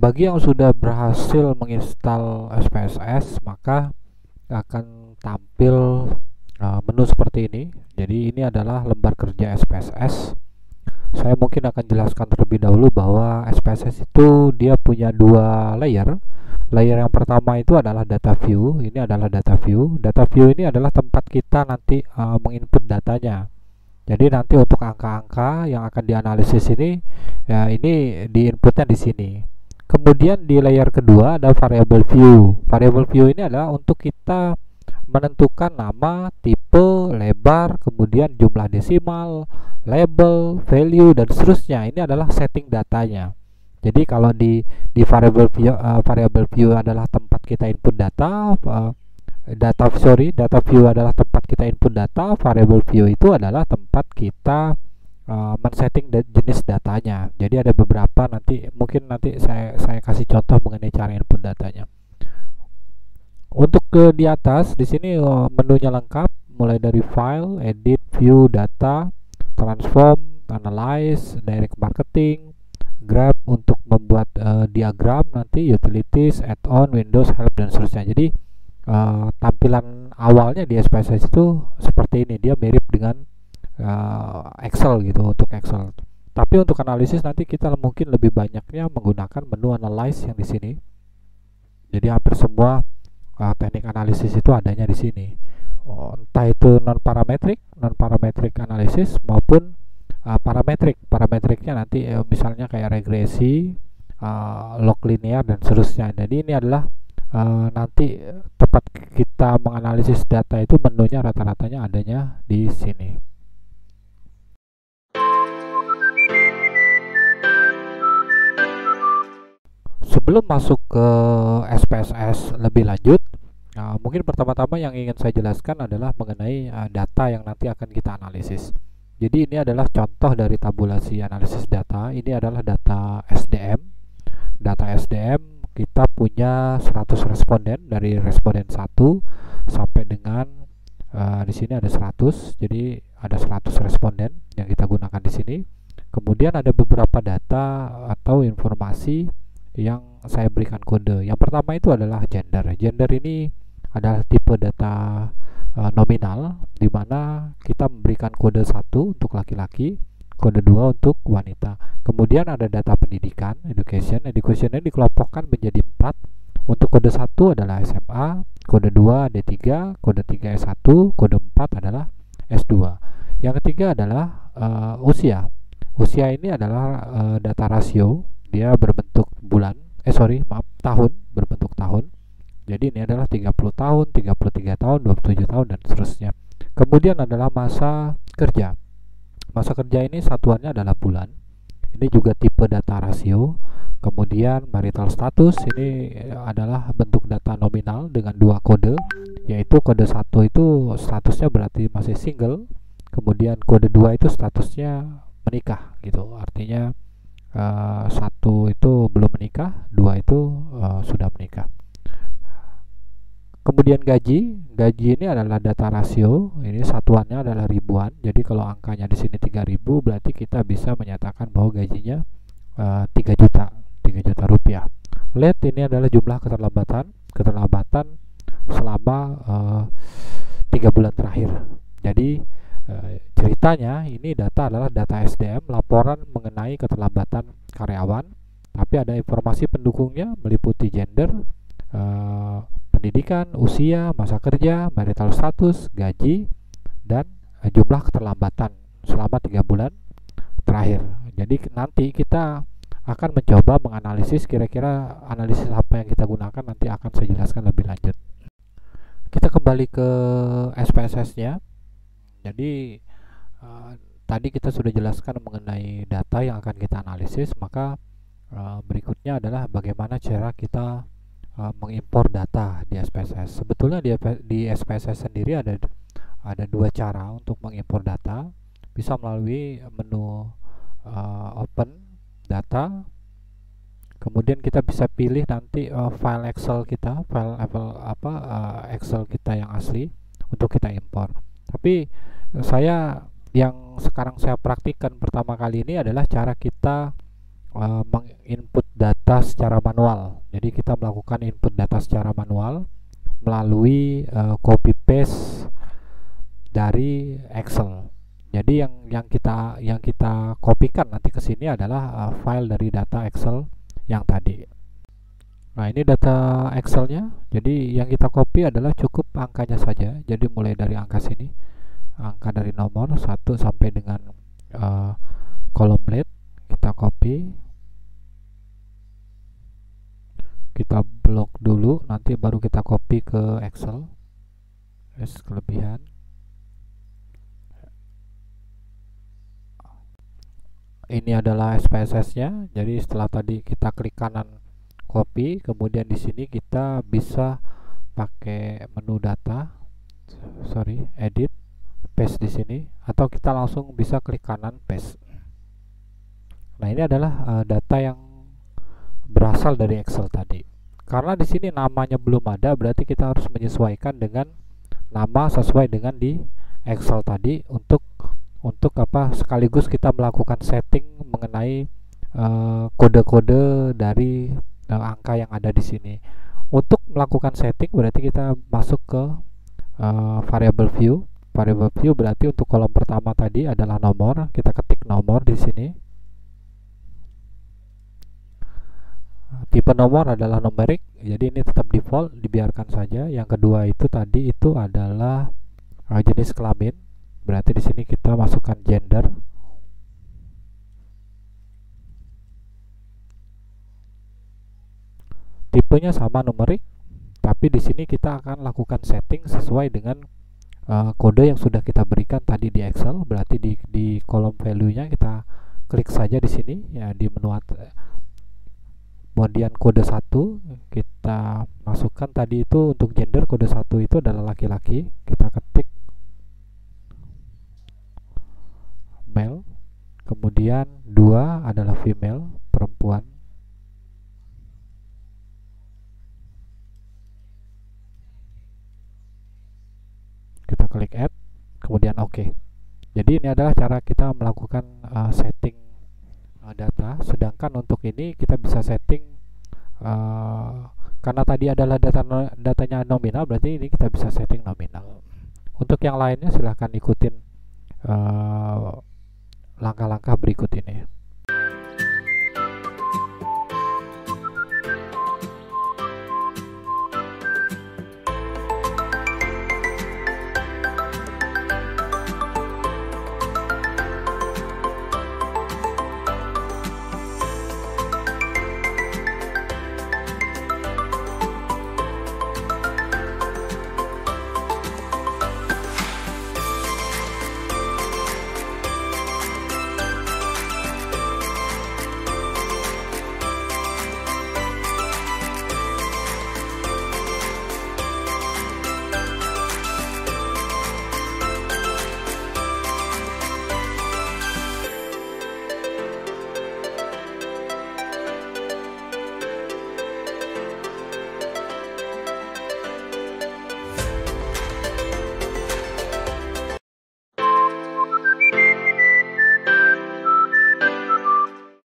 Bagi yang sudah berhasil menginstal SPSS, maka akan tampil menu seperti ini. Jadi ini adalah lembar kerja SPSS. Saya mungkin akan jelaskan terlebih dahulu bahwa SPSS itu dia punya dua layer. Layer yang pertama itu adalah data view. Ini adalah data view. Data view ini adalah tempat kita nanti menginput datanya. Jadi nanti untuk angka-angka yang akan dianalisis ini, ya ini diinputnya di sini. Kemudian di layer kedua ada variable view. Variable view ini adalah untuk kita menentukan nama, tipe, lebar, kemudian jumlah desimal, label, value, dan seterusnya. Ini adalah setting datanya. Jadi kalau di variable view adalah tempat kita input data. Data view adalah tempat kita input data. Variable view itu adalah tempat kita men-setting jenis datanya. Jadi ada beberapa, mungkin nanti saya kasih contoh mengenai cara input datanya. Untuk di atas di sini menunya lengkap, mulai dari file, edit, view, data, transform, analyze, direct marketing, graph untuk membuat diagram, nanti utilities, add-on, Windows, help, dan seterusnya. Jadi tampilan awalnya di SPSS itu seperti ini, dia mirip dengan Excel gitu untuk Excel. Tapi untuk analisis nanti kita mungkin lebih banyaknya menggunakan menu analyze yang di sini. Jadi hampir semua teknik analisis itu adanya di sini. Entah itu non parametric analisis maupun parametrik. Parametriknya nanti misalnya kayak regresi, log linear, dan seterusnya. Jadi ini adalah nanti tempat kita menganalisis data itu menunya rata-ratanya adanya di sini. Sebelum masuk ke SPSS lebih lanjut, mungkin pertama-tama yang ingin saya jelaskan adalah mengenai data yang nanti akan kita analisis. Jadi ini adalah contoh dari tabulasi analisis data. Ini adalah data SDM. Data SDM kita punya 100 responden, dari responden 1 sampai dengan di sini ada 100. Jadi ada 100 responden yang kita gunakan di sini. Kemudian ada beberapa data atau informasi yang saya berikan kode. Yang pertama itu adalah gender. Gender ini adalah tipe data nominal, di mana kita memberikan kode 1 untuk laki-laki, kode 2 untuk wanita. Kemudian ada data pendidikan, education. Education ini dikelompokkan menjadi 4. Untuk kode 1 adalah SMA, kode 2 D3, kode 3 S1, kode 4 adalah S2. Yang ketiga adalah usia. Usia ini adalah data rasio, dia berbentuk tahun, berbentuk tahun. Jadi ini adalah 30 tahun, 33 tahun, 27 tahun, dan seterusnya. Kemudian adalah masa kerja. Masa kerja ini satuannya adalah bulan. Ini juga tipe data rasio. Kemudian marital status ini adalah bentuk data nominal dengan 2 kode, yaitu kode 1 itu statusnya berarti masih single. Kemudian kode 2 itu statusnya menikah gitu. Artinya 1 itu belum menikah, 2 itu sudah menikah. Kemudian gaji ini adalah data rasio. Ini satuannya adalah ribuan. Jadi kalau angkanya di sini 3000, berarti kita bisa menyatakan bahwa gajinya 3 juta rupiah. Late ini adalah jumlah keterlambatan selama 3 bulan terakhir. Jadi ceritanya ini data adalah data SDM, laporan mengenai keterlambatan karyawan. Tapi ada informasi pendukungnya meliputi gender, pendidikan, usia, masa kerja, marital status, gaji, dan jumlah keterlambatan selama 3 bulan terakhir. Jadi nanti kita akan mencoba menganalisis, kira-kira analisis apa yang kita gunakan nanti akan saya jelaskan lebih lanjut. Kita kembali ke SPSS-nya. Jadi tadi kita sudah jelaskan mengenai data yang akan kita analisis, maka berikutnya adalah bagaimana cara kita mengimpor data di SPSS. Sebetulnya di SPSS sendiri ada 2 cara untuk mengimpor data. Bisa melalui menu open data. Kemudian kita bisa pilih nanti file Excel kita, Excel kita yang asli untuk kita impor. Tapi yang sekarang saya praktikkan pertama kali ini adalah cara kita menginput data data secara manual. Jadi kita melakukan input data secara manual melalui copy paste dari Excel. Jadi yang kita kopikan nanti ke sini adalah file dari data Excel yang tadi. Nah, ini data Excelnya. Jadi yang kita copy adalah cukup angkanya saja. Jadi mulai dari angka sini, angka dari nomor 1 sampai dengan kolom lead, kita copy, kita blok dulu, nanti baru kita copy ke Excel. Kelebihan. Ini adalah SPSS-nya. Jadi setelah tadi kita klik kanan copy, kemudian di sini kita bisa pakai menu data, edit, paste di sini, atau kita langsung bisa klik kanan paste. Nah, ini adalah data yang berasal dari Excel tadi. Karena di sini namanya belum ada, berarti kita harus menyesuaikan dengan nama sesuai dengan di Excel tadi untuk apa, sekaligus kita melakukan setting mengenai kode-kode dari angka yang ada di sini. Untuk melakukan setting berarti kita masuk ke variable view. Variable view berarti untuk kolom pertama tadi adalah nomor, kita ketik nomor di sini. Tipe nomor adalah numerik, jadi ini tetap default, dibiarkan saja. Yang kedua itu tadi itu adalah jenis kelamin, berarti di sini kita masukkan gender. Tipenya sama numerik, tapi di sini kita akan lakukan setting sesuai dengan kode yang sudah kita berikan tadi di Excel. Berarti di kolom value-nya kita klik saja di sini ya, di menu kemudian kode 1 kita masukkan tadi itu. Untuk gender kode 1 itu adalah laki-laki, kita ketik male, kemudian 2 adalah female, perempuan. Kita klik add, kemudian oke. Jadi ini adalah cara kita melakukan setting data. Sedangkan untuk ini kita bisa setting karena tadi adalah datanya nominal, berarti ini kita bisa setting nominal. Untuk yang lainnya silahkan ikutin langkah-langkah berikut ini.